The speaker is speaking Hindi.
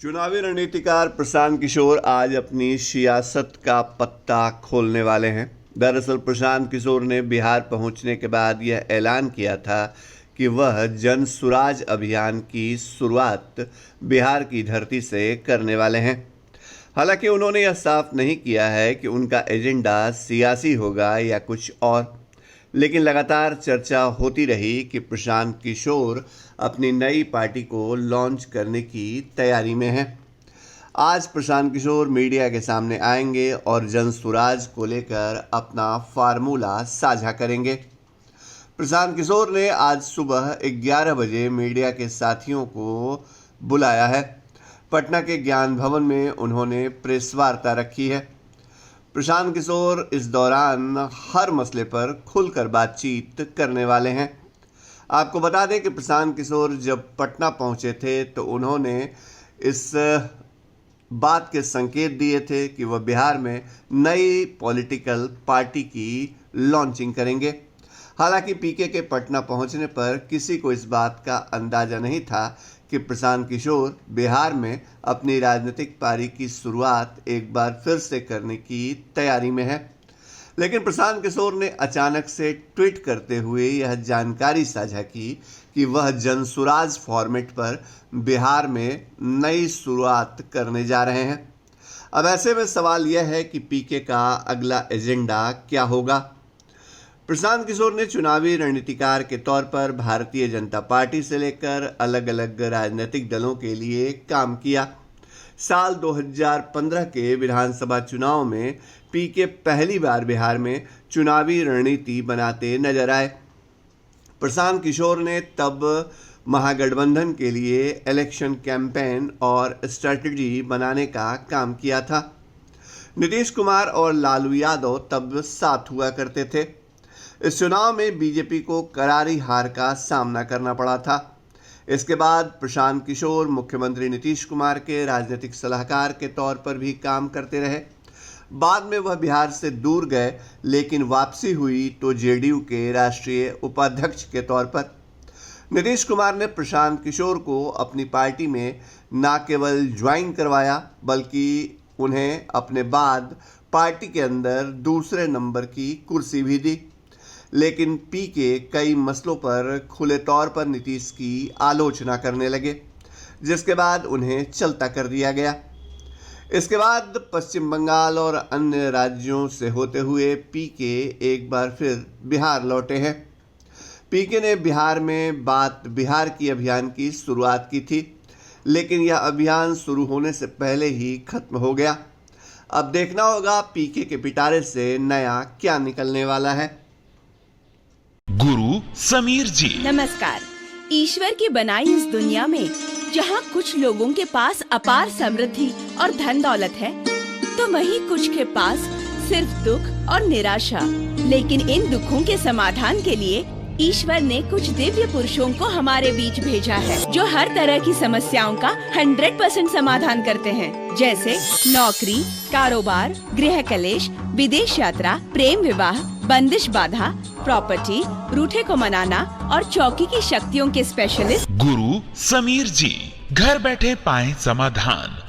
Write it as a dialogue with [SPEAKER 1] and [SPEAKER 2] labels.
[SPEAKER 1] चुनावी रणनीतिकार प्रशांत किशोर आज अपनी सियासत का पत्ता खोलने वाले हैं। दरअसल प्रशांत किशोर ने बिहार पहुंचने के बाद यह ऐलान किया था कि वह जन सुराज अभियान की शुरुआत बिहार की धरती से करने वाले हैं। हालांकि उन्होंने यह साफ नहीं किया है कि उनका एजेंडा सियासी होगा या कुछ और, लेकिन लगातार चर्चा होती रही कि प्रशांत किशोर अपनी नई पार्टी को लॉन्च करने की तैयारी में हैं। आज प्रशांत किशोर मीडिया के सामने आएंगे और जन सुराज को लेकर अपना फार्मूला साझा करेंगे। प्रशांत किशोर ने आज सुबह 11 बजे मीडिया के साथियों को बुलाया है। पटना के ज्ञान भवन में उन्होंने प्रेस वार्ता रखी है। प्रशांत किशोर इस दौरान हर मसले पर खुलकर बातचीत करने वाले हैं। आपको बता दें कि प्रशांत किशोर जब पटना पहुंचे थे तो उन्होंने इस बात के संकेत दिए थे कि वह बिहार में नई पॉलिटिकल पार्टी की लॉन्चिंग करेंगे। हालांकि पीके के पटना पहुंचने पर किसी को इस बात का अंदाजा नहीं था कि प्रशांत किशोर बिहार में अपनी राजनीतिक पारी की शुरुआत एक बार फिर से करने की तैयारी में है। लेकिन प्रशांत किशोर ने अचानक से ट्वीट करते हुए यह जानकारी साझा की कि वह जनसुराज फॉर्मेट पर बिहार में नई शुरुआत करने जा रहे हैं। अब ऐसे में सवाल यह है कि पीके का अगला एजेंडा क्या होगा। प्रशांत किशोर ने चुनावी रणनीतिकार के तौर पर भारतीय जनता पार्टी से लेकर अलग अलग राजनीतिक दलों के लिए काम किया। साल 2015 के विधानसभा चुनाव में पीके पहली बार बिहार में चुनावी रणनीति बनाते नजर आए। प्रशांत किशोर ने तब महागठबंधन के लिए इलेक्शन कैंपेन और स्ट्रेटजी बनाने का काम किया था। नीतीश कुमार और लालू यादव तब साथ हुआ करते थे। इस चुनाव में बीजेपी को करारी हार का सामना करना पड़ा था। इसके बाद प्रशांत किशोर मुख्यमंत्री नीतीश कुमार के राजनीतिक सलाहकार के तौर पर भी काम करते रहे। बाद में वह बिहार से दूर गए, लेकिन वापसी हुई तो जेडीयू के राष्ट्रीय उपाध्यक्ष के तौर पर। नीतीश कुमार ने प्रशांत किशोर को अपनी पार्टी में न केवल ज्वाइन करवाया बल्कि उन्हें अपने बाद पार्टी के अंदर दूसरे नंबर की कुर्सी भी दी। लेकिन पीके कई मसलों पर खुले तौर पर नीतीश की आलोचना करने लगे, जिसके बाद उन्हें चलता कर दिया गया। इसके बाद पश्चिम बंगाल और अन्य राज्यों से होते हुए पीके एक बार फिर बिहार लौटे हैं। पीके ने बिहार में बात बिहार की अभियान की शुरुआत की थी, लेकिन यह अभियान शुरू होने से पहले ही खत्म हो गया। अब देखना होगा पीके के पिटारे से नया क्या निकलने वाला है।
[SPEAKER 2] गुरु समीर जी
[SPEAKER 3] नमस्कार। ईश्वर की बनाई इस दुनिया में जहाँ कुछ लोगों के पास अपार समृद्धि और धन दौलत है, तो वहीं कुछ के पास सिर्फ दुख और निराशा। लेकिन इन दुखों के समाधान के लिए ईश्वर ने कुछ दिव्य पुरुषों को हमारे बीच भेजा है, जो हर तरह की समस्याओं का 100% समाधान करते हैं, जैसे नौकरी, कारोबार, गृह कलेश, विदेश यात्रा, प्रेम विवाह, बंदिश बाधा, प्रॉपर्टी, रूठे को मनाना और चौकी की शक्तियों के स्पेशलिस्ट
[SPEAKER 2] गुरु समीर जी। घर बैठे पाएं समाधान।